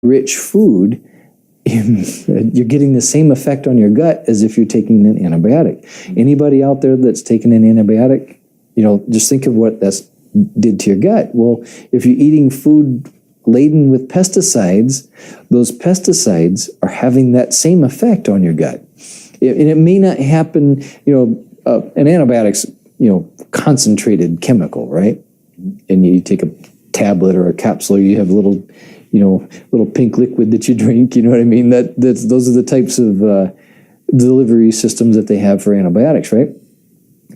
rich food, you're getting the same effect on your gut as if you're taking an antibiotic. Anybody out there that's taken an antibiotic, just think of what that's did to your gut. Well, if you're eating food laden with pesticides, those pesticides are having that same effect on your gut. And it may not happen, an antibiotic's, concentrated chemical, right? And you take a tablet or a capsule, you have a little pink liquid that you drink, you know what I mean? Those are the types of delivery systems that they have for antibiotics, right?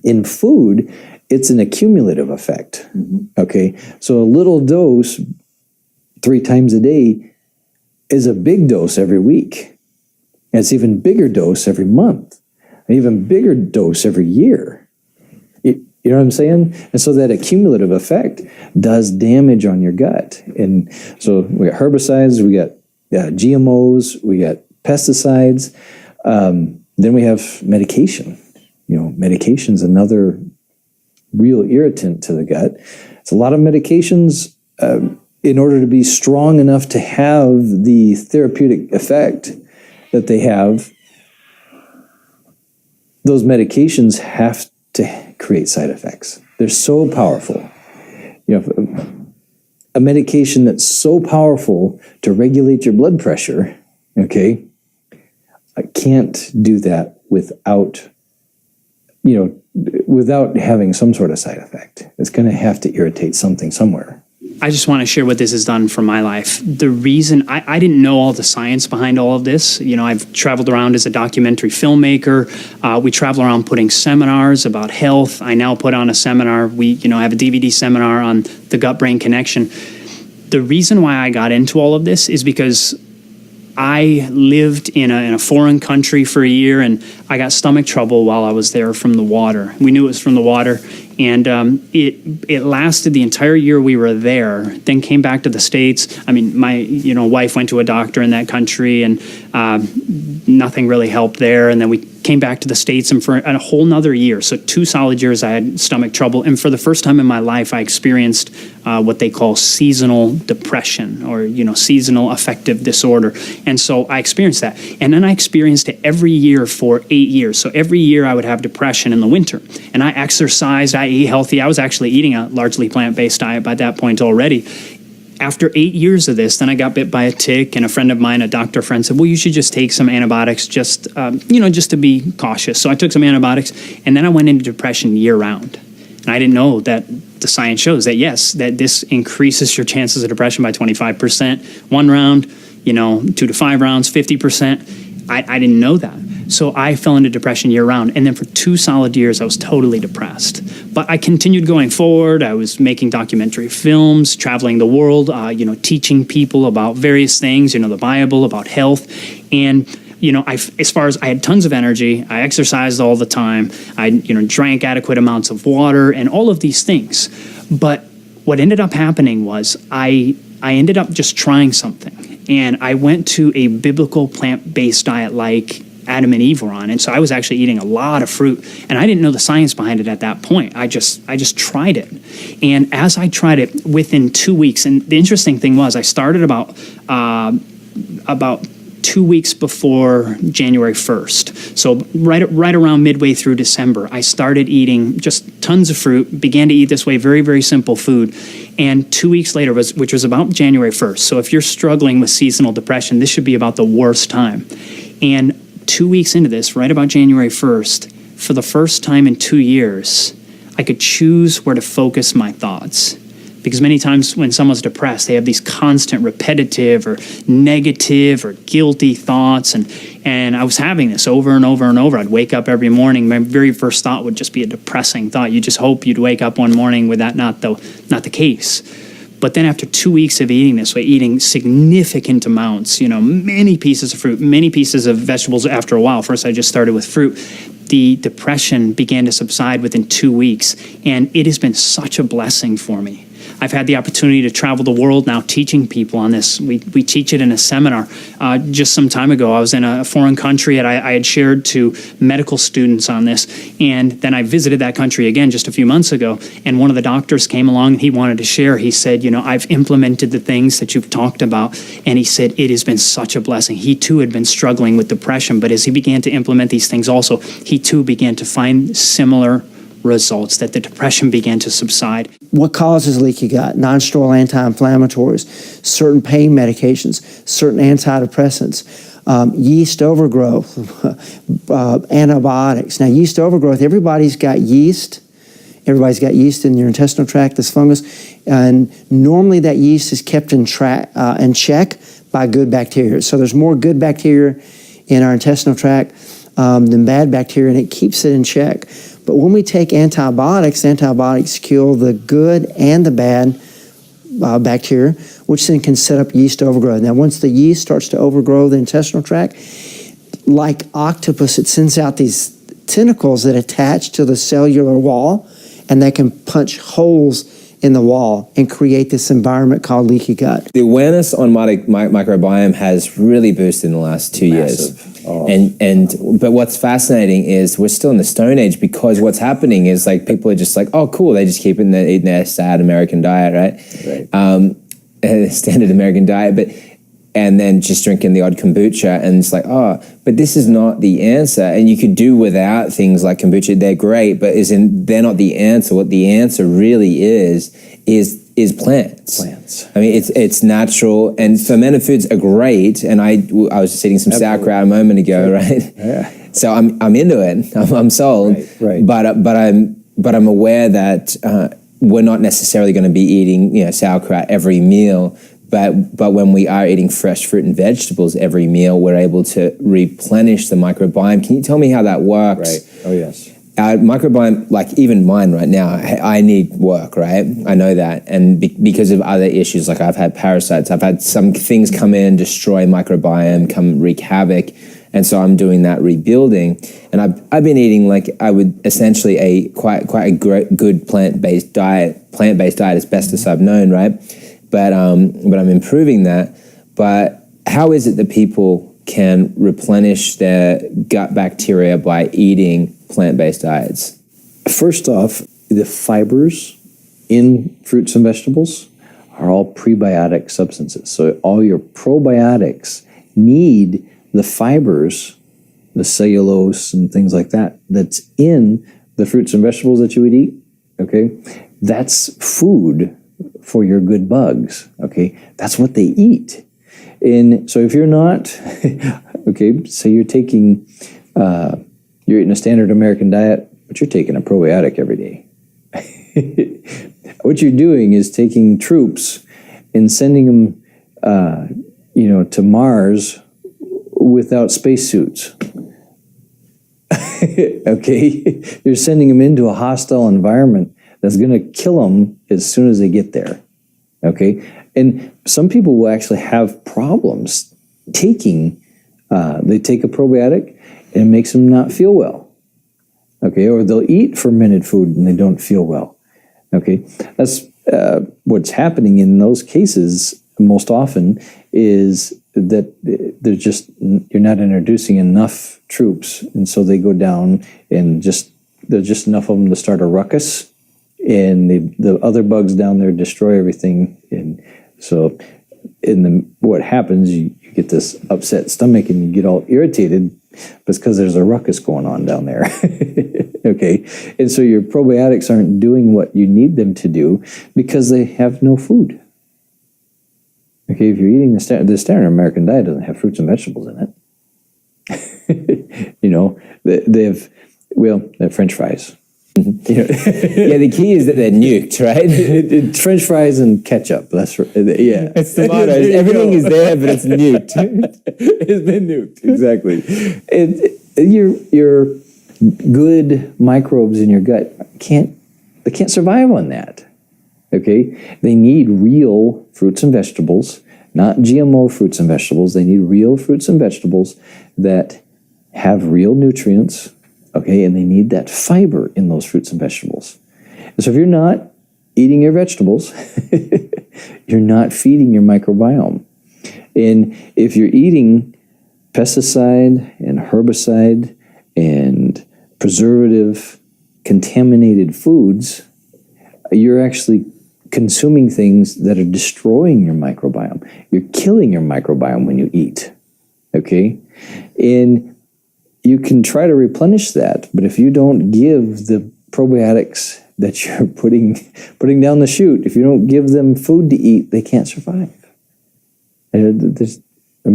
In food, it's an accumulative effect, okay? So a little dose 3 times a day is a big dose every week. And it's even bigger dose every month, an even bigger dose every year. You know what I'm saying? And so that accumulative effect does damage on your gut. And so we got herbicides, we got GMOs, we got pesticides. Then we have medication. Medication's another real irritant to the gut. It's a lot of medications in order to be strong enough to have the therapeutic effect that they have. Those medications have to create side effects. They're so powerful. A medication that's so powerful to regulate your blood pressure, okay, I can't do that without having some sort of side effect. It's going to have to irritate something somewhere. I just want to share what this has done for my life. The reason I didn't know all the science behind all of this. I've traveled around as a documentary filmmaker. We travel around putting seminars about health. I now put on a seminar. We, have a DVD seminar on the gut-brain connection. The reason why I got into all of this is because I lived in a foreign country for a year, and I got stomach trouble while I was there from the water. We knew it was from the water, and it lasted the entire year we were there. Then came back to the States. I mean, my wife went to a doctor in that country, and nothing really helped there. And then we came back to the States, and for a whole nother year, so 2 solid years, I had stomach trouble. And for the first time in my life, I experienced what they call seasonal depression, or seasonal affective disorder. And so I experienced that. And then I experienced it every year for 8 years. So every year I would have depression in the winter. And I exercised, I ate healthy. I was actually eating a largely plant-based diet by that point already. After 8 years of this, then I got bit by a tick, and a friend of mine, a doctor friend, said, well, you should just take some antibiotics just to be cautious. So I took some antibiotics, and then I went into depression year-round. And I didn't know that the science shows that, yes, that this increases your chances of depression by 25%. 1 round, 2 to 5 rounds, 50%. I didn't know that. So I fell into depression year-round. And then for 2 solid years, I was totally depressed. But I continued going forward. I was making documentary films, traveling the world, teaching people about various things, the Bible, about health. And, as far as I had tons of energy, I exercised all the time. I, drank adequate amounts of water and all of these things. But what ended up happening was I ended up just trying something. And I went to a biblical plant-based diet like Adam and Eve were on. And so I was actually eating a lot of fruit, and I didn't know the science behind it at that point. I just tried it. And as I tried it, within 2 weeks, and the interesting thing was I started about 2 weeks before January 1st. So right around midway through December, I started eating just tons of fruit, began to eat this way, very, very simple food. And 2 weeks later, which was about January 1st. So if you're struggling with seasonal depression, this should be about the worst time. And 2 weeks into this, right about January 1st, for the first time in 2 years, I could choose where to focus my thoughts. Because many times when someone's depressed, they have these constant repetitive or negative or guilty thoughts. And I was having this over and over and over. I'd wake up every morning. My very first thought would just be a depressing thought. You just hope you'd wake up one morning with that not the case. But then after 2 weeks of eating this way, eating significant amounts, many pieces of fruit, many pieces of vegetables after a while. First, I just started with fruit. The depression began to subside within 2 weeks. And it has been such a blessing for me. I've had the opportunity to travel the world now teaching people on this. We teach it in a seminar. Just some time ago, I was in a foreign country and I had shared to medical students on this. And then I visited that country again just a few months ago. And one of the doctors came along and he wanted to share. He said, I've implemented the things that you've talked about. And he said, it has been such a blessing. He too had been struggling with depression, but as he began to implement these things also, he too began to find similar results, that the depression began to subside. What causes leaky gut? Non-steroidal anti-inflammatories, certain pain medications, certain antidepressants, yeast overgrowth, antibiotics. Now, yeast overgrowth, everybody's got yeast. Everybody's got yeast in your intestinal tract, this fungus, and normally that yeast is kept in check by good bacteria. So there's more good bacteria in our intestinal tract than bad bacteria, and it keeps it in check. But when we take antibiotics kill the good and the bad bacteria, which then can set up yeast overgrowth. Now, once the yeast starts to overgrow the intestinal tract, like octopus, it sends out these tentacles that attach to the cellular wall, and they can punch holes in the wall and create this environment called leaky gut. The awareness on microbiome has really boosted in the last 2 years. Oh. But what's fascinating is we're still in the Stone Age, because what's happening is like people are just like, oh, cool, they just keep eating their sad American diet, right? Standard American diet, and then just drinking the odd kombucha, and it's like, oh, but this is not the answer. And you could do without things like kombucha. They're great, but they're not the answer. What the answer really is plants. Plants. I mean, it's natural, and fermented foods are great. And I was just eating some sauerkraut a moment ago, right? Yeah. So I'm into it. I'm sold. Right. But I'm aware that we're not necessarily going to be eating sauerkraut every meal. But when we are eating fresh fruit and vegetables every meal, we're able to replenish the microbiome. Can you tell me how that works? Right. Oh, yes. Our microbiome, like even mine right now, I need work, right? I know that. And because of other issues, like I've had parasites, I've had some things come in, destroy microbiome, come wreak havoc. And so I'm doing that rebuilding. And I've been eating essentially quite a good plant-based diet as best as I've known, right? But I'm improving that. But how is it that people can replenish their gut bacteria by eating plant-based diets? First off, the fibers in fruits and vegetables are all prebiotic substances. So all your probiotics need the fibers, the cellulose and things like that, that's in the fruits and vegetables that you would eat, okay? That's food for your good bugs, okay? That's what they eat. And so if you're not, okay, say you're taking, you're eating a standard American diet, but you're taking a probiotic every day. What you're doing is taking troops and sending them, to Mars without spacesuits. Okay? You're sending them into a hostile environment that's going to kill them as soon as they get there. Okay? And some people will actually have problems taking, they take a probiotic and it makes them not feel well. Okay? Or they'll eat fermented food and they don't feel well. Okay? That's what's happening in those cases most often is that you're not introducing enough troops, and so they go down and there's just enough of them to start a ruckus, and the other bugs down there destroy everything. And so what happens, you get this upset stomach and you get all irritated, but it's because there's a ruckus going on down there. Okay, and so your probiotics aren't doing what you need them to do because they have no food. Okay, if you're eating the standard American diet doesn't have fruits and vegetables in it. They have French fries. Yeah, the key is that they're nuked, right? French fries and ketchup. That's right. Yeah, it's tomatoes. Everything is there, but it's nuked. It's been nuked. Exactly. Your good microbes in your gut can't survive on that. Okay, they need real fruits and vegetables, not GMO fruits and vegetables. They need real fruits and vegetables that have real nutrients. Okay, and they need that fiber in those fruits and vegetables. And so if you're not eating your vegetables, you're not feeding your microbiome. And if you're eating pesticide and herbicide and preservative contaminated foods, you're actually consuming things that are destroying your microbiome. You're killing your microbiome when you eat, okay? And you can try to replenish that, but if you don't give the probiotics that you're putting down the chute, if you don't give them food to eat, they can't survive.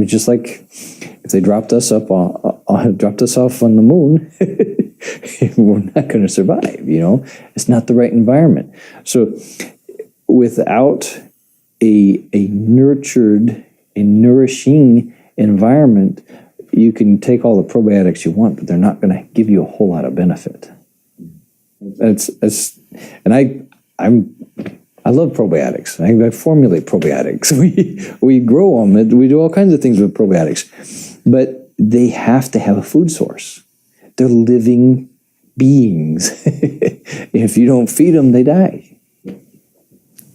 Just like if they dropped us off on the moon, we're not going to survive. It's not the right environment. So, without a nurtured, a nourishing environment, you can take all the probiotics you want, but they're not going to give you a whole lot of benefit. I love probiotics. I formulate probiotics. We grow them. We do all kinds of things with probiotics, but they have to have a food source. They're living beings. If you don't feed them, they die.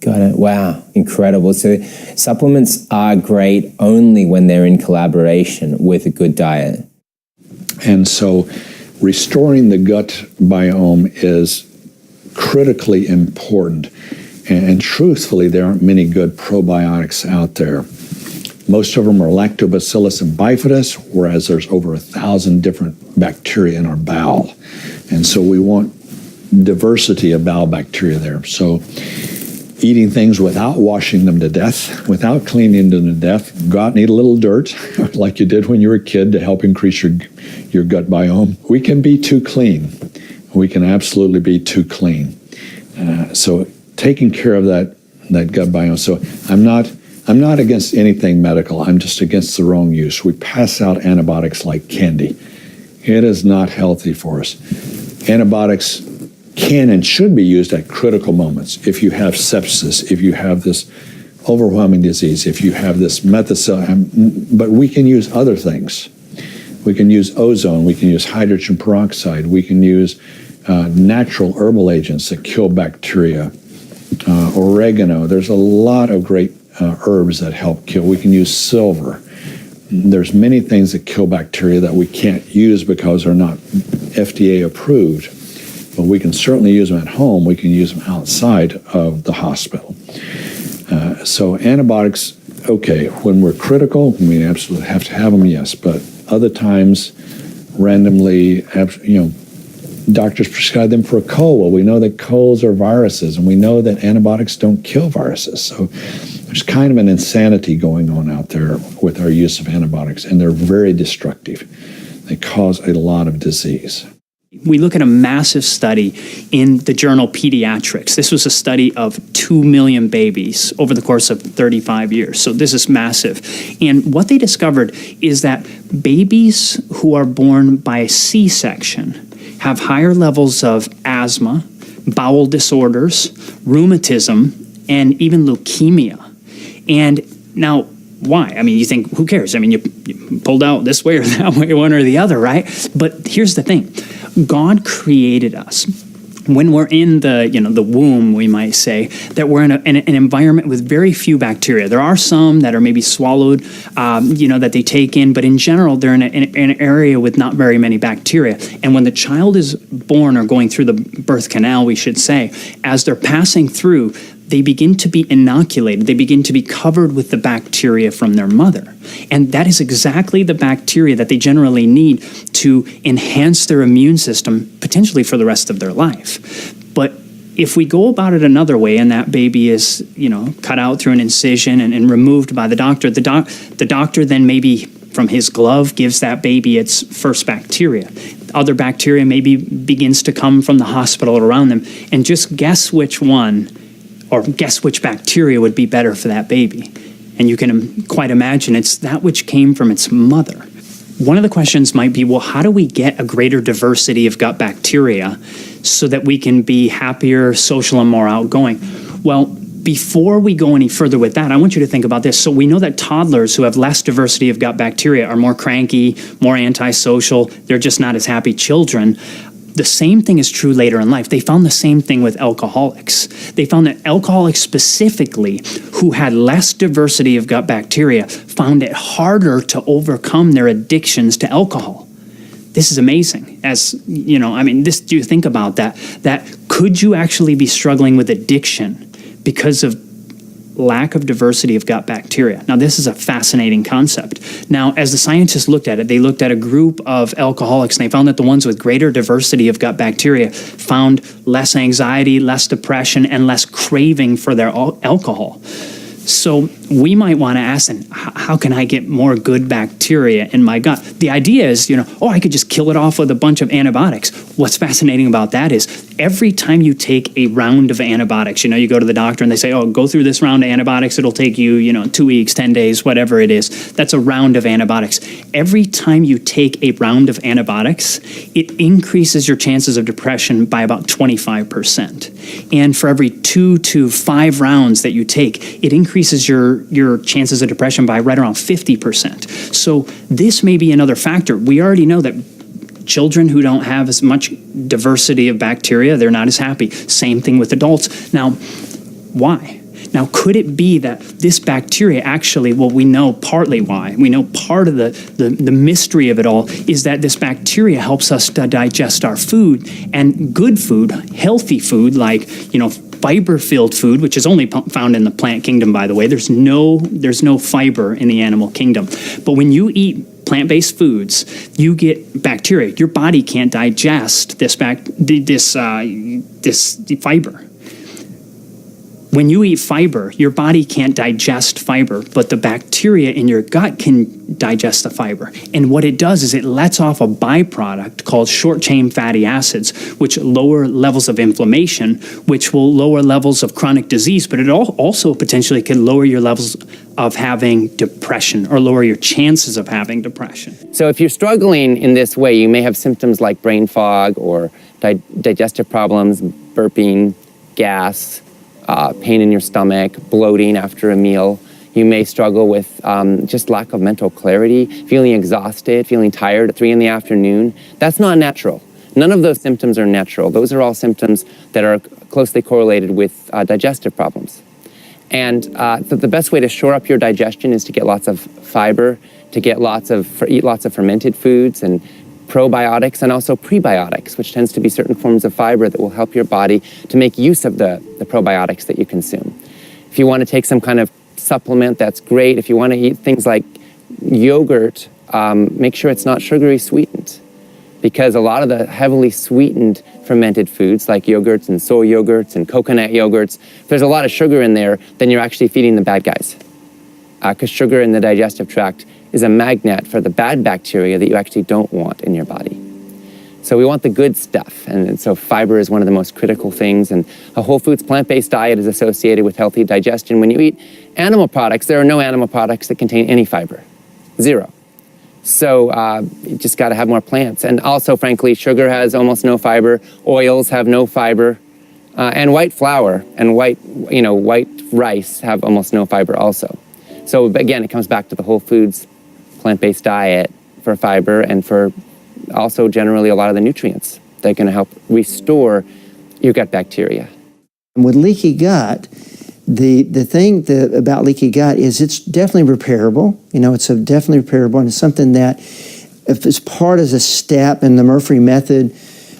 Got it. Wow. Incredible. So supplements are great only when they're in collaboration with a good diet. And so restoring the gut biome is critically important. And truthfully, there aren't many good probiotics out there. Most of them are lactobacillus and bifidus, whereas there's over 1,000 different bacteria in our bowel. And so we want diversity of bowel bacteria there. So eating things without washing them to death, without cleaning them to death, go out and eat a little dirt, like you did when you were a kid to help increase your gut biome. We can be too clean. We can absolutely be too clean. So taking care of that gut biome. So I'm not against anything medical. I'm just against the wrong use. We pass out antibiotics like candy. It is not healthy for us. Antibiotics can and should be used at critical moments. If you have sepsis, if you have this overwhelming disease, if you have this methicillin, but we can use other things. We can use ozone, we can use hydrogen peroxide, we can use natural herbal agents that kill bacteria, oregano. There's a lot of great herbs that help kill. We can use silver. There's many things that kill bacteria that we can't use because they're not FDA approved. But we can certainly use them at home. We can use them outside of the hospital. So antibiotics, okay, when we're critical, we absolutely have to have them, yes. But other times, randomly, doctors prescribe them for a cold. Well, we know that colds are viruses, and we know that antibiotics don't kill viruses. So there's kind of an insanity going on out there with our use of antibiotics, and they're very destructive. They cause a lot of disease. We look at a massive study in the journal Pediatrics. This was a study of 2 million babies over the course of 35 years. So this is massive. And what they discovered is that babies who are born by a C-section have higher levels of asthma, bowel disorders, rheumatism, and even leukemia. And now, why? I mean, you think, who cares? I mean, you pulled out this way or that way, one or the other, right? But here's the thing. God created us. When we're in the womb, we might say, that we're in an environment with very few bacteria. There are some that are maybe swallowed, that they take in, but in general, they're in an area with not very many bacteria. And when the child is born or going through the birth canal, we should say, as they're passing through, they begin to be inoculated. They begin to be covered with the bacteria from their mother. And that is exactly the bacteria that they generally need to enhance their immune system, potentially for the rest of their life. But if we go about it another way, and that baby is, cut out through an incision and removed by the doctor, the doctor then maybe from his glove gives that baby its first bacteria. Other bacteria maybe begins to come from the hospital around them. And just guess which bacteria would be better for that baby. And you can quite imagine it's that which came from its mother. One of the questions might be, well, how do we get a greater diversity of gut bacteria so that we can be happier, social, and more outgoing? Well, before we go any further with that, I want you to think about this. So we know that toddlers who have less diversity of gut bacteria are more cranky, more antisocial. They're just not as happy children. The same thing is true later in life. They found the same thing with alcoholics. They found that alcoholics specifically, who had less diversity of gut bacteria, found it harder to overcome their addictions to alcohol. This is amazing. As you know, I mean, do you think about that? That could you actually be struggling with addiction because of lack of diversity of gut bacteria? Now, this is a fascinating concept. Now, as the scientists looked at it, they looked at a group of alcoholics, and they found that the ones with greater diversity of gut bacteria found less anxiety, less depression, and less craving for their alcohol. So we might want to ask them, how can I get more good bacteria in my gut? The idea is, I could just kill it off with a bunch of antibiotics. What's fascinating about that is every time you take a round of antibiotics, you go to the doctor and they say, go through this round of antibiotics. It'll take you, 2 weeks, 10 days, whatever it is. That's a round of antibiotics. Every time you take a round of antibiotics, it increases your chances of depression by about 25%. And for every 2 to 5 rounds that you take, it increases your chances of depression by right around 50%. So this may be another factor. We already know that children who don't have as much diversity of bacteria, they're not as happy. Same thing with adults. Now, why? Now, could it be that this bacteria actually, we know partly why. We know part of the mystery of it all is that this bacteria helps us to digest our food, and good food, healthy food, like, fiber-filled food, which is only found in the plant kingdom, by the way. There's no fiber in the animal kingdom. But when you eat plant-based foods, you get bacteria. Your body can't digest this fiber. When you eat fiber, your body can't digest fiber, but the bacteria in your gut can digest the fiber. And what it does is it lets off a byproduct called short-chain fatty acids, which lower levels of inflammation, which will lower levels of chronic disease, but it also potentially can lower your levels of having depression or lower your chances of having depression. So if you're struggling in this way, you may have symptoms like brain fog or digestive problems, burping, gas, pain in your stomach, bloating after a meal. You may struggle with just lack of mental clarity, feeling exhausted, feeling tired at 3 in the afternoon. That's not natural. None of those symptoms are natural. Those are all symptoms that are closely correlated with digestive problems. And the best way to shore up your digestion is to get lots of fiber, to get eat lots of fermented foods and probiotics, and also prebiotics, which tends to be certain forms of fiber that will help your body to make use of the probiotics that you consume. If you want to take some kind of supplement, that's great. If you want to eat things like yogurt, make sure it's not sugary sweetened, because a lot of the heavily sweetened fermented foods like yogurts and soy yogurts and coconut yogurts, if there's a lot of sugar in there, then you're actually feeding the bad guys. Because sugar in the digestive tract is a magnet for the bad bacteria that you actually don't want in your body. So we want the good stuff, and so fiber is one of the most critical things, and a whole foods plant-based diet is associated with healthy digestion. When you eat animal products, there are no animal products that contain any fiber, 0. So you just gotta have more plants. And also, frankly, sugar has almost no fiber, oils have no fiber, and white flour and white rice have almost no fiber also. So again, it comes back to the whole foods plant-based diet for fiber and for also generally a lot of the nutrients that are going to help restore your gut bacteria. With leaky gut, the thing about leaky gut is it's definitely repairable. It's definitely repairable, and it's something that if it's part as a step in the Murphy method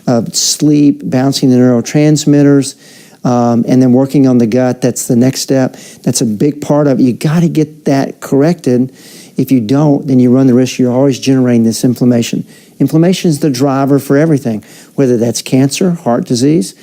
of sleep, balancing the neurotransmitters, and then working on the gut, that's the next step. That's a big part of it. You got to get that corrected. If you don't, then you run the risk you're always generating this inflammation. Inflammation is the driver for everything, whether that's cancer, heart disease,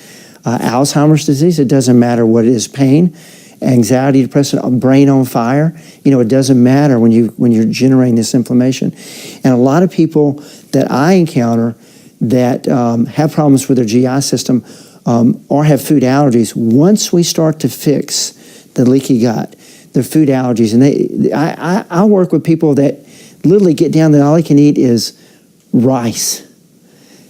Alzheimer's disease. It doesn't matter what it is, pain, anxiety, depression, brain on fire. It doesn't matter when you're generating this inflammation. And a lot of people that I encounter that have problems with their GI system or have food allergies, once we start to fix the leaky gut, their food allergies, and I work with people that literally get down that all they can eat is rice.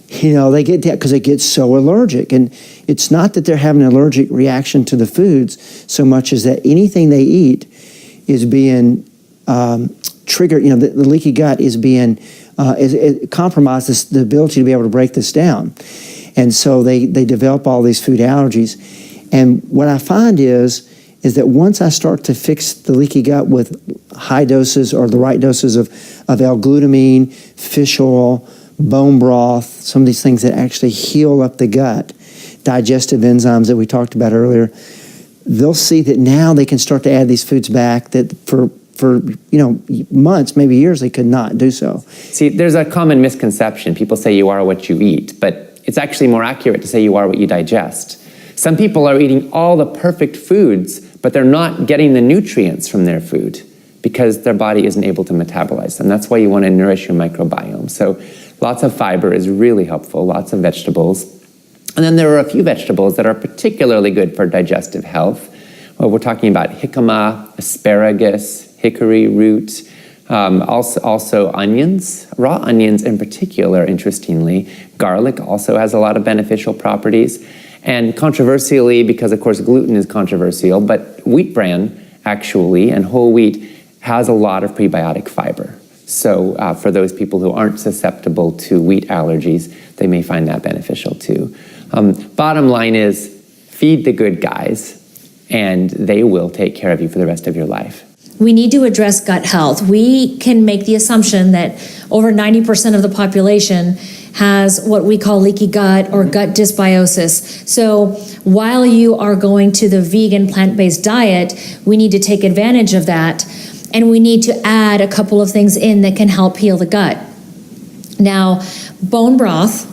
They get that because they get so allergic. And it's not that they're having an allergic reaction to the foods so much as that anything they eat is being triggered. The leaky gut is being it compromises the ability to be able to break this down. And so they develop all these food allergies. And what I find is that once I start to fix the leaky gut with high doses or the right doses of L-glutamine, fish oil, bone broth, some of these things that actually heal up the gut, digestive enzymes that we talked about earlier, they'll see that now they can start to add these foods back that for months, maybe years, they could not do so. See, there's a common misconception. People say you are what you eat, but it's actually more accurate to say you are what you digest. Some people are eating all the perfect foods, but they're not getting the nutrients from their food because their body isn't able to metabolize them. That's why you want to nourish your microbiome. So lots of fiber is really helpful, lots of vegetables. And then there are a few vegetables that are particularly good for digestive health. Well, we're talking about jicama, asparagus, hickory root, also onions, raw onions in particular, interestingly. Garlic also has a lot of beneficial properties. And controversially, because of course gluten is controversial, but wheat bran actually, and whole wheat, has a lot of prebiotic fiber. So for those people who aren't susceptible to wheat allergies, they may find that beneficial too. Bottom line is, feed the good guys, and they will take care of you for the rest of your life. We need to address gut health. We can make the assumption that over 90% of the population has what we call leaky gut or gut dysbiosis. So while you are going to the vegan plant-based diet, we need to take advantage of that, and we need to add a couple of things in that can help heal the gut. Now, bone broth,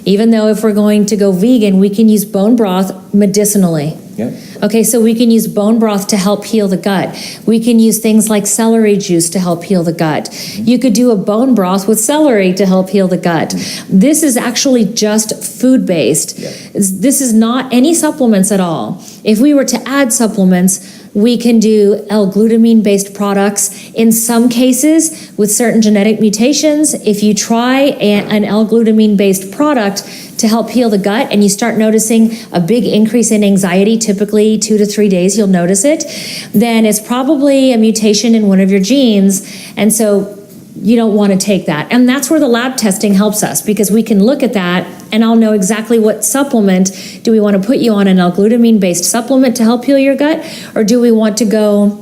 even though if we're going to go vegan, we can use bone broth medicinally. Yeah. Okay, so we can use bone broth to help heal the gut. We can use things like celery juice to help heal the gut. You could do a bone broth with celery to help heal the gut. This is actually just food-based. This is not any supplements at all. If we were to add supplements, we can do L-glutamine-based products. In some cases, with certain genetic mutations, if you try an L-glutamine-based product to help heal the gut and you start noticing a big increase in anxiety, typically 2 to 3 days you'll notice it, then it's probably a mutation in one of your genes, and so you don't want to take that. And that's where the lab testing helps us, because we can look at that and I'll know exactly what supplement. Do we want to put you on an L-glutamine-based supplement to help heal your gut, or do we want to go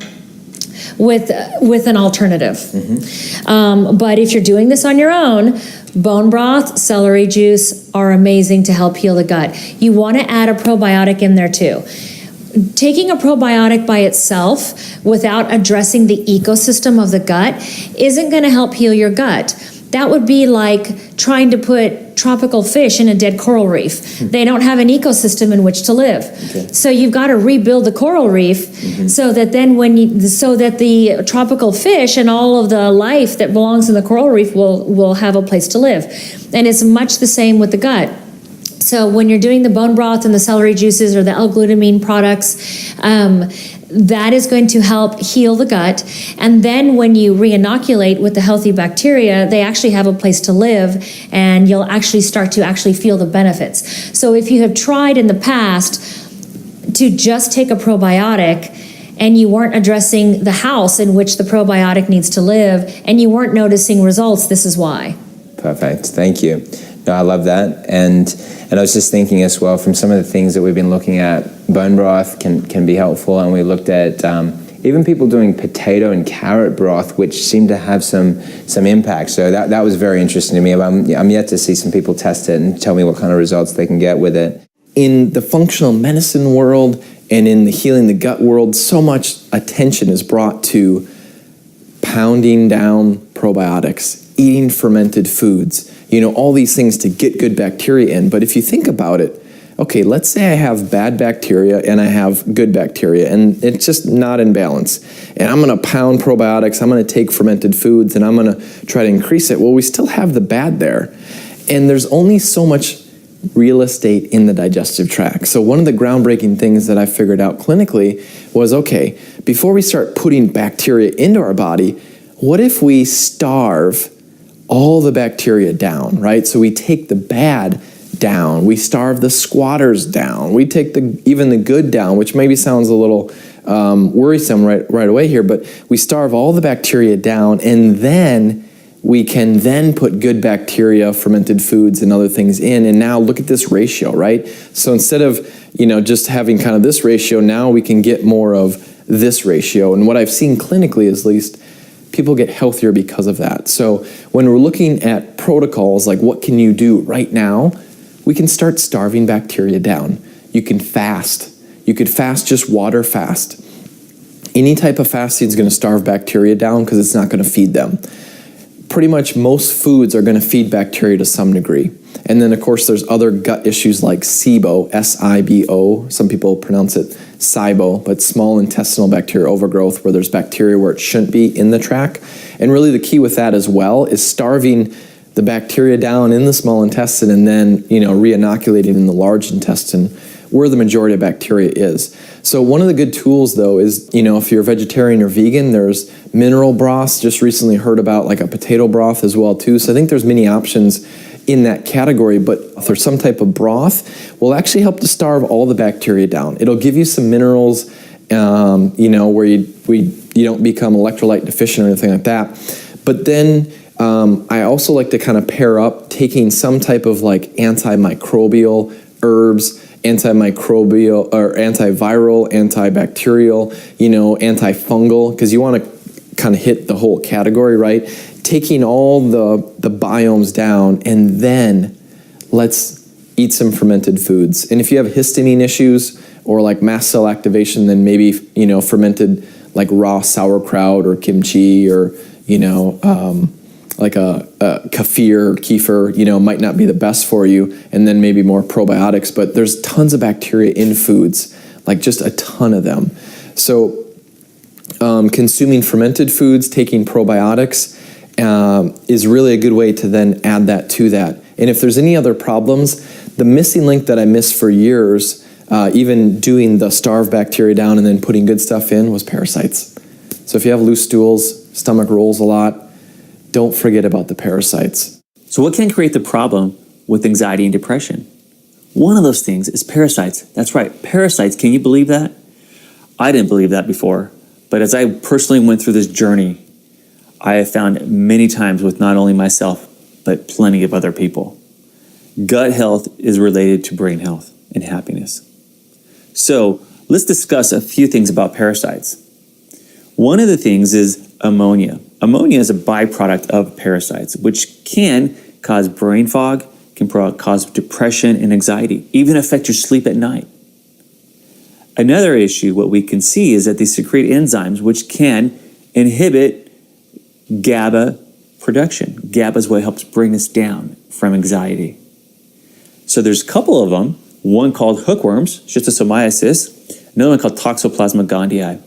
with an alternative? But if you're doing this on your own, bone broth, celery juice are amazing to help heal the gut. You want to add a probiotic in there too. Taking a probiotic by itself without addressing the ecosystem of the gut isn't going to help heal your gut. That would be like trying to put tropical fish in a dead coral reef. They don't have an ecosystem in which to live. So you've got to rebuild the coral reef so that then so that the tropical fish and all of the life that belongs in the coral reef will have a place to live. And it's much the same with the gut. So when you're doing the bone broth and the celery juices or the L-glutamine products, that is going to help heal the gut. And then when you re-inoculate with the healthy bacteria, they actually have a place to live, and you'll actually start to feel the benefits. So if you have tried in the past to just take a probiotic and you weren't addressing the house in which the probiotic needs to live, and you weren't noticing results, this is why. Perfect. Thank you. No, I love that. And I was just thinking as well, from some of the things that we've been looking at, bone broth can be helpful, and we looked at even people doing potato and carrot broth, which seemed to have some impact. So that was very interesting to me. I'm yet to see some people test it and tell me what kind of results they can get with it. In the functional medicine world and in the healing the gut world, so much attention is brought to pounding down probiotics, eating fermented foods, all these things to get good bacteria in. But if you think about it, okay, let's say I have bad bacteria and I have good bacteria, and it's just not in balance. And I'm going to pound probiotics, I'm going to take fermented foods, and I'm going to try to increase it. Well, we still have the bad there. And there's only so much real estate in the digestive tract. So one of the groundbreaking things that I figured out clinically was, okay, before we start putting bacteria into our body, what if we starve all the bacteria down, right? So we take the bad down, we starve the squatters down, we take even the good down, which maybe sounds a little worrisome right away here, but we starve all the bacteria down, and then we can then put good bacteria, fermented foods, and other things in. And now look at this ratio, right? So instead of, just having kind of this ratio, now we can get more of this ratio. And what I've seen clinically, at least, people get healthier because of that. So when we're looking at protocols, like what can you do right now, we can start starving bacteria down. You can fast. You could fast, just water fast. Any type of fasting is going to starve bacteria down because it's not going to feed them. Pretty much most foods are going to feed bacteria to some degree. And then, of course, there's other gut issues like SIBO, S-I-B-O. Some people pronounce it SIBO, but small intestinal bacterial overgrowth, where there's bacteria where it shouldn't be in the tract. And really the key with that as well is starving the bacteria down in the small intestine and then, re-inoculating in the large intestine where the majority of bacteria is. So one of the good tools, though, is, if you're vegetarian or vegan, there's mineral broths. Just recently heard about like a potato broth as well, too. So I think there's many options in that category, but if there's some type of broth, will actually help to starve all the bacteria down. It'll give you some minerals, where you don't become electrolyte deficient or anything like that. But then I also like to kind of pair up taking some type of like antimicrobial herbs, antimicrobial or antiviral, antibacterial, antifungal, because you want to kind of hit the whole category, right? Taking all the biomes down, and then let's eat some fermented foods. And if you have histamine issues or like mast cell activation, then maybe, fermented like raw sauerkraut or kimchi or, like a kefir, might not be the best for you, and then maybe more probiotics. But there's tons of bacteria in foods, like just a ton of them. So consuming fermented foods, taking probiotics is really a good way to then add that to that. And if there's any other problems, the missing link that I missed for years, even doing the starve bacteria down and then putting good stuff in, was parasites. So if you have loose stools, stomach rolls a lot, don't forget about the parasites. So what can create the problem with anxiety and depression? One of those things is parasites. That's right, parasites. Can you believe that? I didn't believe that before, but as I personally went through this journey, I have found many times with not only myself, but plenty of other people. Gut health is related to brain health and happiness. So let's discuss a few things about parasites. One of the things is ammonia. Ammonia is a byproduct of parasites, which can cause brain fog, can cause depression and anxiety, even affect your sleep at night. Another issue, what we can see, is that they secrete enzymes which can inhibit GABA production. GABA is what helps bring us down from anxiety. So there's a couple of them, one called hookworms, schistosomiasis, another one called Toxoplasma gondii,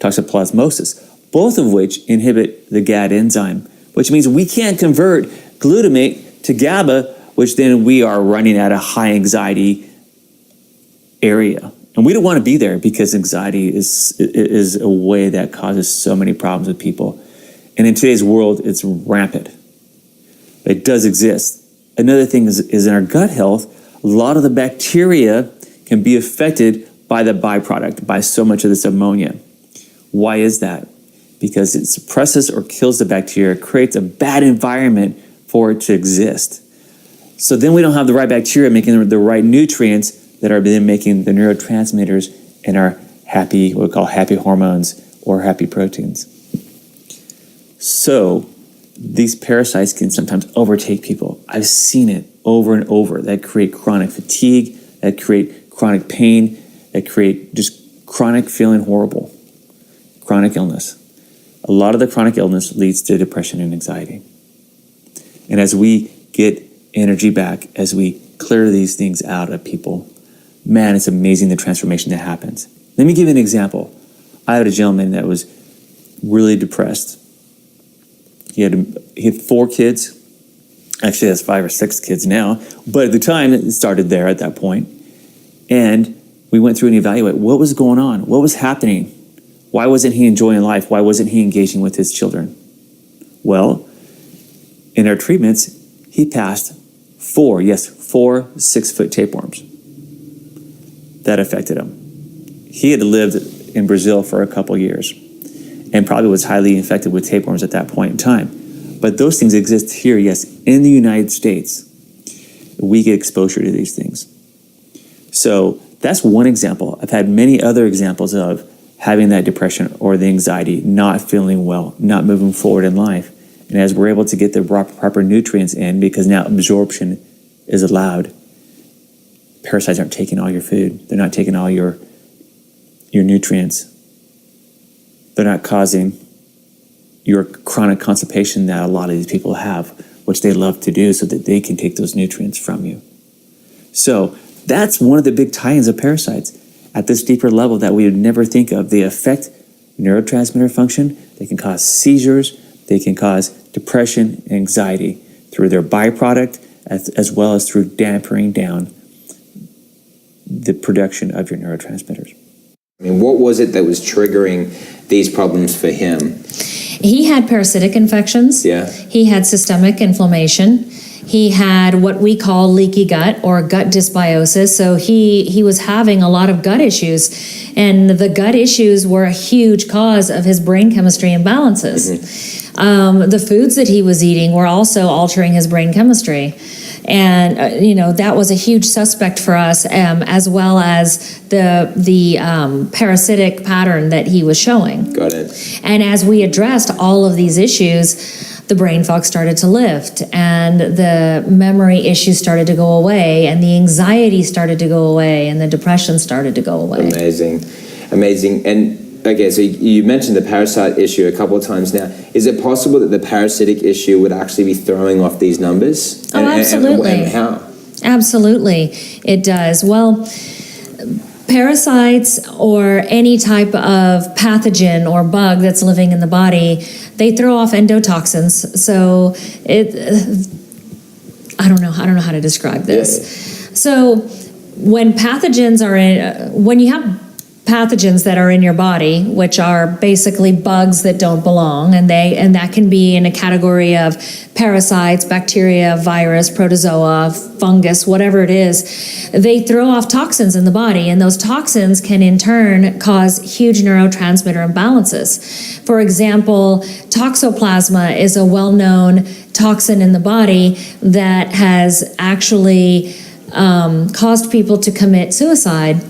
toxoplasmosis, both of which inhibit the GAD enzyme, which means we can't convert glutamate to GABA, which then we are running at a high anxiety area. And we don't want to be there because anxiety is a way that causes so many problems with people. And in today's world, it's rampant. But it does exist. Another thing is in our gut health, a lot of the bacteria can be affected by the byproduct, by so much of this ammonia. Why is that? Because it suppresses or kills the bacteria, creates a bad environment for it to exist. So then we don't have the right bacteria making the right nutrients that are then making the neurotransmitters in our happy, what we call happy hormones or happy proteins. So these parasites can sometimes overtake people. I've seen it over and over. That create chronic fatigue, that create chronic pain, that create just chronic feeling horrible, chronic illness. A lot of the chronic illness leads to depression and anxiety. And as we get energy back, as we clear these things out of people, man, it's amazing the transformation that happens. Let me give you an example. I had a gentleman that was really depressed. He had 4 kids. Actually, has 5 or 6 kids now. But at the time, it started there at that point. And we went through and evaluated what was going on, what was happening. Why wasn't he enjoying life? Why wasn't he engaging with his children? Well, in our treatments, he passed 4 6-foot tapeworms. That affected him. He had lived in Brazil for a couple years and probably was highly infected with tapeworms at that point in time. But those things exist here, yes, in the United States. We get exposure to these things. So that's one example. I've had many other examples of having that depression or the anxiety, not feeling well, not moving forward in life. And as we're able to get the proper nutrients in, because now absorption is allowed, parasites aren't taking all your food. They're not taking all your nutrients. They're not causing your chronic constipation that a lot of these people have, which they love to do so that they can take those nutrients from you. So that's one of the big tie-ins of parasites at this deeper level that we would never think of. They affect neurotransmitter function. They can cause seizures. They can cause depression and anxiety through their byproduct, as well as through dampening down the production of your neurotransmitters. I mean, what was it that was triggering these problems for him? He had parasitic infections. Yeah. He had systemic inflammation. He had what we call leaky gut or gut dysbiosis. So he was having a lot of gut issues, and the gut issues were a huge cause of his brain chemistry imbalances. Mm-hmm. The foods that he was eating were also altering his brain chemistry. And, that was a huge suspect for us, as well as the parasitic pattern that he was showing. Got it. And as we addressed all of these issues, the brain fog started to lift, and the memory issues started to go away, and the anxiety started to go away, and the depression started to go away. Amazing. And okay, so you mentioned the parasite issue a couple of times now. Is it possible that the parasitic issue would actually be throwing off these numbers? Absolutely. And how? Absolutely, it does. Well, parasites or any type of pathogen or bug that's living in the body, they throw off endotoxins. So I don't know how to describe this. Yeah. So when you have pathogens that are in your body, which are basically bugs that don't belong, and that can be in a category of parasites, bacteria, virus, protozoa, fungus, whatever it is, they throw off toxins in the body, and those toxins can in turn cause huge neurotransmitter imbalances. For example, toxoplasma is a well-known toxin in the body that has actually caused people to commit suicide.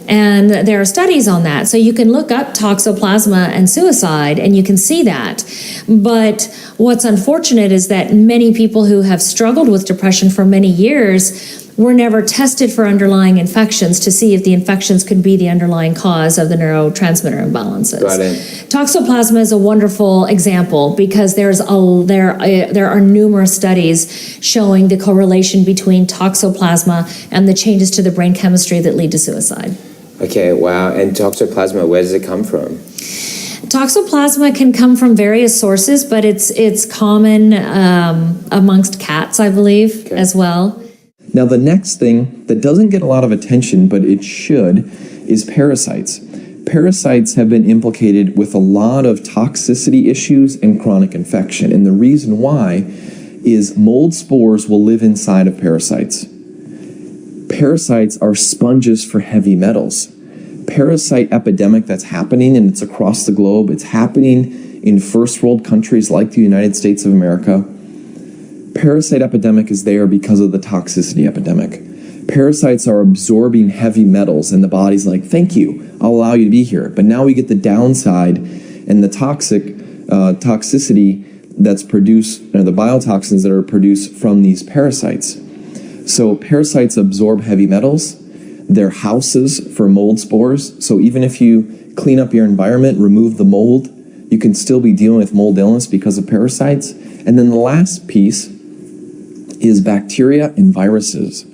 And there are studies on that. So you can look up toxoplasma and suicide, and you can see that. But what's unfortunate is that many people who have struggled with depression for many years were never tested for underlying infections to see if the infections could be the underlying cause of the neurotransmitter imbalances. Got it. Toxoplasma is a wonderful example because there are numerous studies showing the correlation between toxoplasma and the changes to the brain chemistry that lead to suicide. Okay, wow. And toxoplasma, where does it come from? Toxoplasma can come from various sources, but it's common amongst cats, I believe, as well. Now, the next thing that doesn't get a lot of attention, but it should, is parasites. Parasites have been implicated with a lot of toxicity issues and chronic infection. And the reason why is mold spores will live inside of parasites. Parasites are sponges for heavy metals. Parasite epidemic that's happening, and it's across the globe. It's happening in first world countries like the United States of America. Parasite epidemic is there because of the toxicity epidemic. Parasites are absorbing heavy metals, and the body's like, thank you, I'll allow you to be here. But now we get the downside and the toxicity that's produced, the biotoxins that are produced from these parasites. So parasites absorb heavy metals. They're houses for mold spores. So even if you clean up your environment, remove the mold, you can still be dealing with mold illness because of parasites. And then the last piece is bacteria and viruses.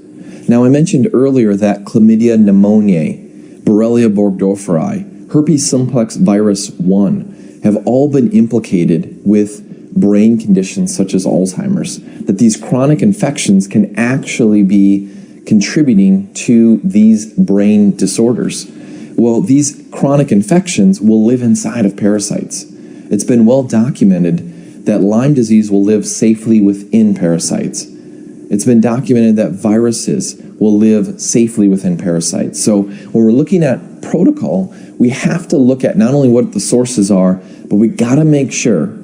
Now, I mentioned earlier that chlamydia pneumoniae, Borrelia burgdorferi, herpes simplex virus 1 have all been implicated with brain conditions such as Alzheimer's, that these chronic infections can actually be contributing to these brain disorders. Well, these chronic infections will live inside of parasites. It's been well documented that Lyme disease will live safely within parasites. It's been documented that viruses will live safely within parasites. So when we're looking at protocol, we have to look at not only what the sources are, but we got to make sure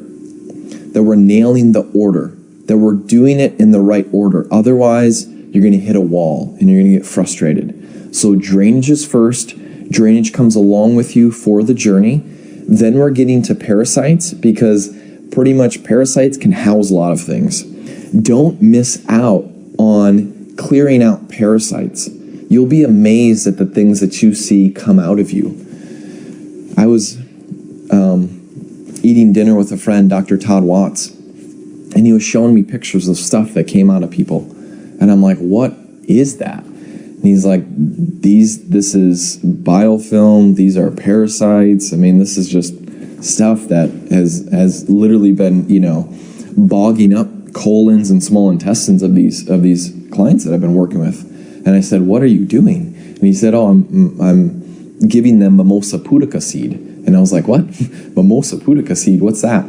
that we're nailing the order, that we're doing it in the right order. Otherwise, you're going to hit a wall and you're going to get frustrated. So drainage is first. Drainage comes along with you for the journey. Then we're getting to parasites, because pretty much parasites can house a lot of things. Don't miss out on clearing out parasites. You'll be amazed at the things that you see come out of you. I was eating dinner with a friend, Dr. Todd Watts, and he was showing me pictures of stuff that came out of people. And I'm like, what is that? And he's like, this is biofilm, these are parasites. I mean, this is just stuff that has literally been, bogging up colons and small intestines of these clients that I've been working with. And I said, what are you doing? And he said, oh, I'm giving them mimosa pudica seed. And I was like, what? Mimosa pudica seed, what's that?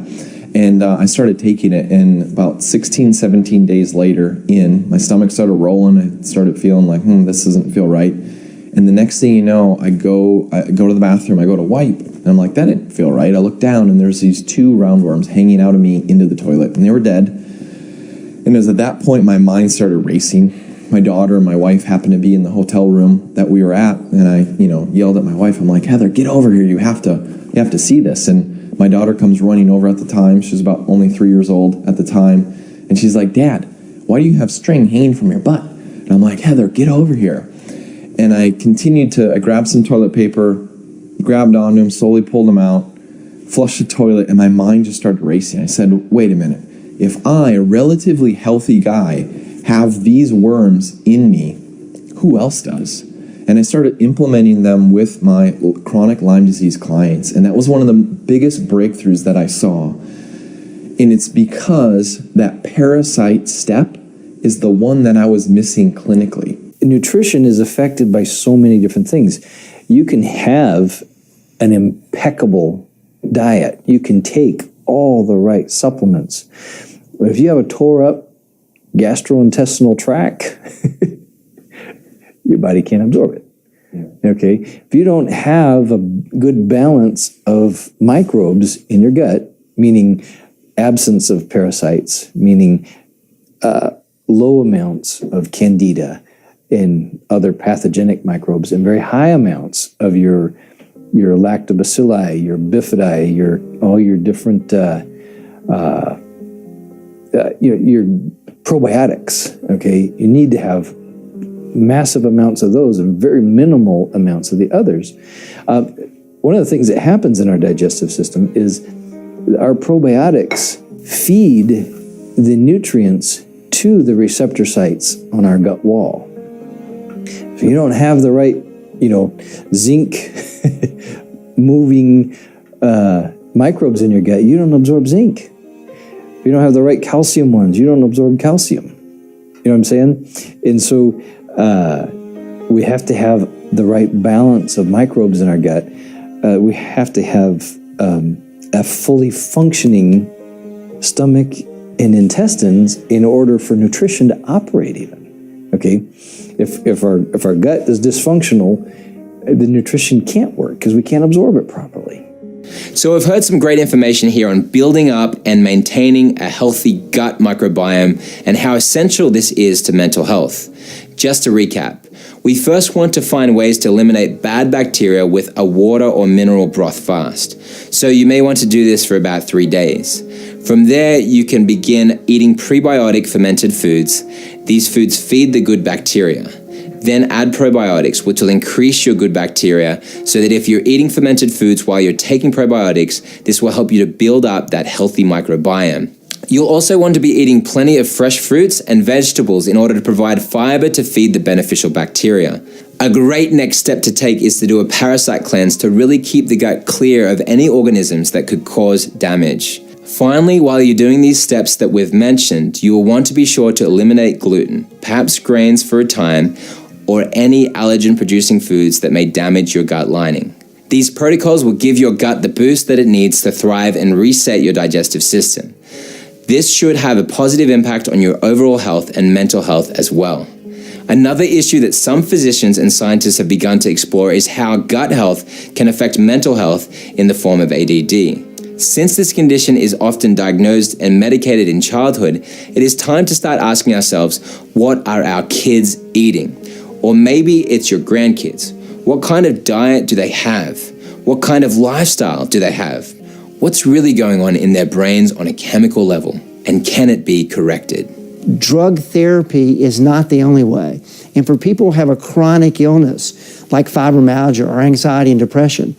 And I started taking it, and about 16, 17 days later my stomach started rolling. I started feeling like, this doesn't feel right. And the next thing you know, I go to the bathroom, I go to wipe, and I'm like, that didn't feel right. I look down, and there's these 2 roundworms hanging out of me into the toilet, and they were dead. And it was at that point my mind started racing. My daughter and my wife happened to be in the hotel room that we were at, and I, yelled at my wife. I'm like, Heather, get over here. You have to see this. And my daughter comes running over at the time. She was about only 3 years old at the time. And she's like, Dad, why do you have string hanging from your butt? And I'm like, Heather, get over here. And I grabbed some toilet paper, grabbed onto him, slowly pulled him out, flushed the toilet, and my mind just started racing. I said, wait a minute. If I, a relatively healthy guy, have these worms in me, who else does? And I started implementing them with my chronic Lyme disease clients. And that was one of the biggest breakthroughs that I saw. And it's because that parasite step is the one that I was missing clinically. Nutrition is affected by so many different things. You can have an impeccable diet. You can take all the right supplements. But if you have a tore up gastrointestinal tract, your body can't absorb it. Okay? If you don't have a good balance of microbes in your gut, meaning absence of parasites, meaning low amounts of candida and other pathogenic microbes, and very high amounts of your lactobacilli, your bifidae, all your different your probiotics. Okay, you need to have massive amounts of those and very minimal amounts of the others. One of the things that happens in our digestive system is our probiotics feed the nutrients to the receptor sites on our gut wall. If you don't have the right, zinc moving microbes in your gut, you don't absorb zinc. If you don't have the right calcium ones, you don't absorb calcium. You know what I'm saying? And so we have to have the right balance of microbes in our gut. We have to have a fully functioning stomach and intestines in order for nutrition to operate even. Okay? If our gut is dysfunctional, the nutrition can't work because we can't absorb it properly. So we've heard some great information here on building up and maintaining a healthy gut microbiome and how essential this is to mental health. Just to recap, we first want to find ways to eliminate bad bacteria with a water or mineral broth fast. So you may want to do this for about 3 days. From there, you can begin eating prebiotic fermented foods. These foods feed the good bacteria. Then add probiotics, which will increase your good bacteria, so that if you're eating fermented foods while you're taking probiotics, this will help you to build up that healthy microbiome. You'll also want to be eating plenty of fresh fruits and vegetables in order to provide fiber to feed the beneficial bacteria. A great next step to take is to do a parasite cleanse to really keep the gut clear of any organisms that could cause damage. Finally, while you're doing these steps that we've mentioned, you will want to be sure to eliminate gluten, perhaps grains for a time, or any allergen-producing foods that may damage your gut lining. These protocols will give your gut the boost that it needs to thrive and reset your digestive system. This should have a positive impact on your overall health and mental health as well. Another issue that some physicians and scientists have begun to explore is how gut health can affect mental health in the form of ADD. Since this condition is often diagnosed and medicated in childhood, it is time to start asking ourselves, what are our kids eating? Or maybe it's your grandkids. What kind of diet do they have? What kind of lifestyle do they have? What's really going on in their brains on a chemical level? And can it be corrected? Drug therapy is not the only way. And for people who have a chronic illness like fibromyalgia or anxiety and depression,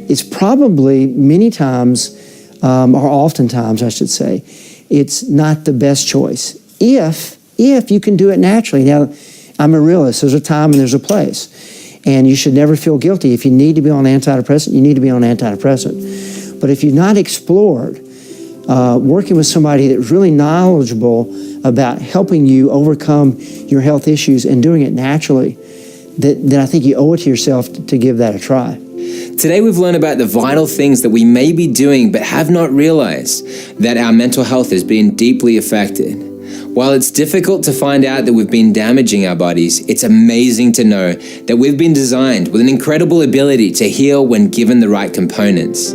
it's probably many times, or oftentimes I should say, it's not the best choice. If you can do it naturally. Now, I'm a realist. There's a time and there's a place. And you should never feel guilty. If you need to be on antidepressant, you need to be on antidepressant. But if you've not explored working with somebody that's really knowledgeable about helping you overcome your health issues and doing it naturally, then I think you owe it to yourself to give that a try. Today we've learned about the vital things that we may be doing but have not realized that our mental health has been deeply affected. While it's difficult to find out that we've been damaging our bodies, it's amazing to know that we've been designed with an incredible ability to heal when given the right components.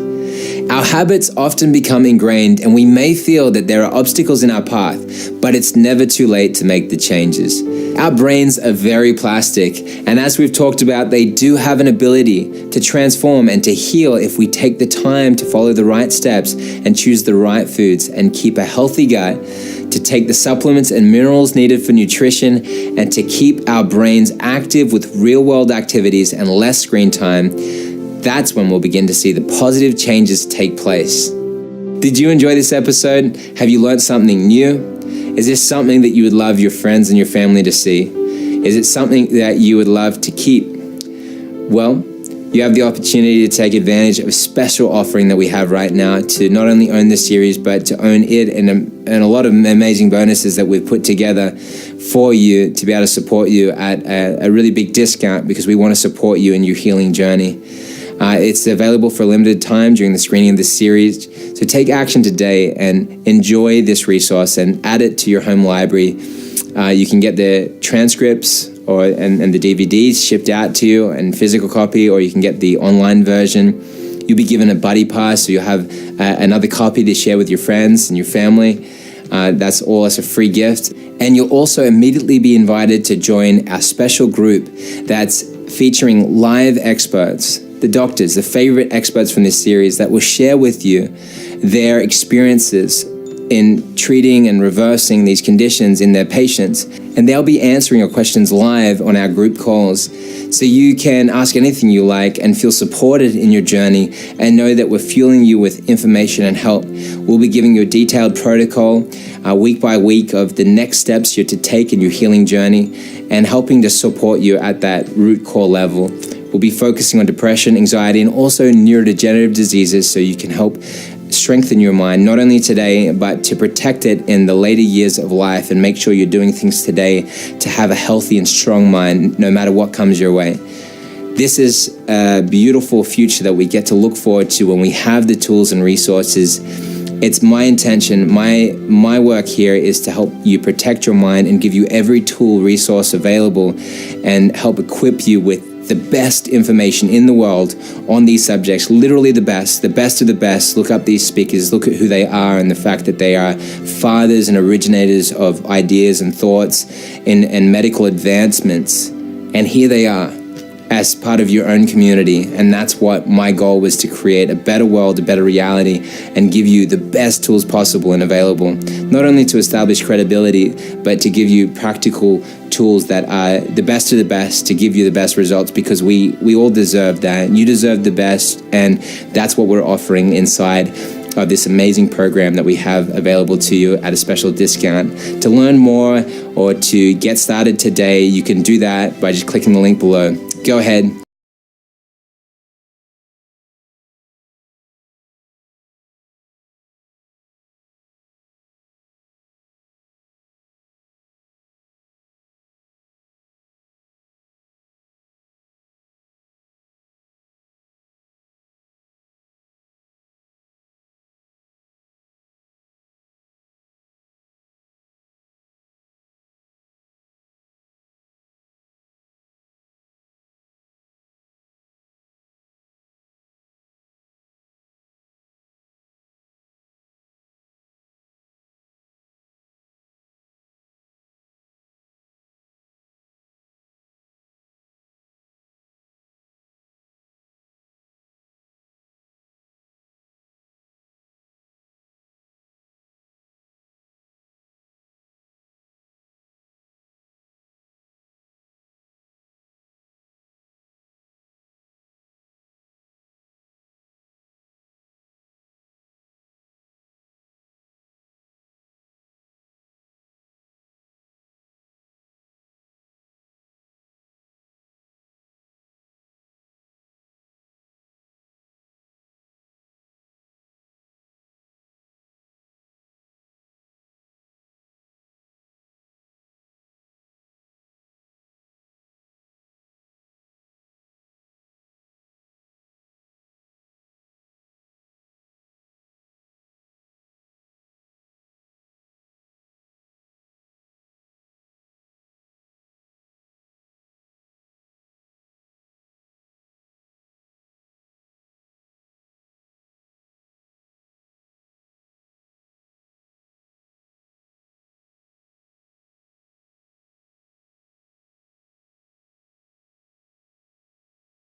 Our habits often become ingrained and we may feel that there are obstacles in our path, but it's never too late to make the changes. Our brains are very plastic, and as we've talked about, they do have an ability to transform and to heal if we take the time to follow the right steps and choose the right foods and keep a healthy gut, to take the supplements and minerals needed for nutrition, and to keep our brains active with real-world activities and less screen time. That's when we'll begin to see the positive changes take place. Did you enjoy this episode? Have you learned something new? Is this something that you would love your friends and your family to see? Is it something that you would love to keep? Well, you have the opportunity to take advantage of a special offering that we have right now to not only own this series, but to own it and a lot of amazing bonuses that we've put together for you to be able to support you at a really big discount, because we want to support you in your healing journey. It's available for a limited time during the screening of this series. So take action today and enjoy this resource and add it to your home library. You can get the transcripts and the DVDs shipped out to you in physical copy, or you can get the online version. You'll be given a buddy pass, so you'll have another copy to share with your friends and your family. That's all as a free gift. And you'll also immediately be invited to join our special group that's featuring live experts, the doctors, the favorite experts from this series, that will share with you their experiences in treating and reversing these conditions in their patients. And they'll be answering your questions live on our group calls. So you can ask anything you like and feel supported in your journey and know that we're fueling you with information and help. We'll be giving you a detailed protocol week by week of the next steps you're to take in your healing journey and helping to support you at that root core level. We'll be focusing on depression, anxiety, and also neurodegenerative diseases, so you can help strengthen your mind, not only today, but to protect it in the later years of life, and make sure you're doing things today to have a healthy and strong mind, no matter what comes your way. This is a beautiful future that we get to look forward to when we have the tools and resources. It's my intention, my work here is to help you protect your mind and give you every tool, resource available, and help equip you with the best information in the world on these subjects, literally the best of the best. Look up these speakers, look at who they are and the fact that they are fathers and originators of ideas and thoughts and medical advancements. And here they are as part of your own community. And that's what my goal was, to create a better world, a better reality, and give you the best tools possible and available, not only to establish credibility, but to give you practical tools that are the best of the best, to give you the best results, because we all deserve that. You deserve the best, and that's what we're offering inside of this amazing program that we have available to you at a special discount. To learn more or to get started today, you can do that by just clicking the link below. Go ahead,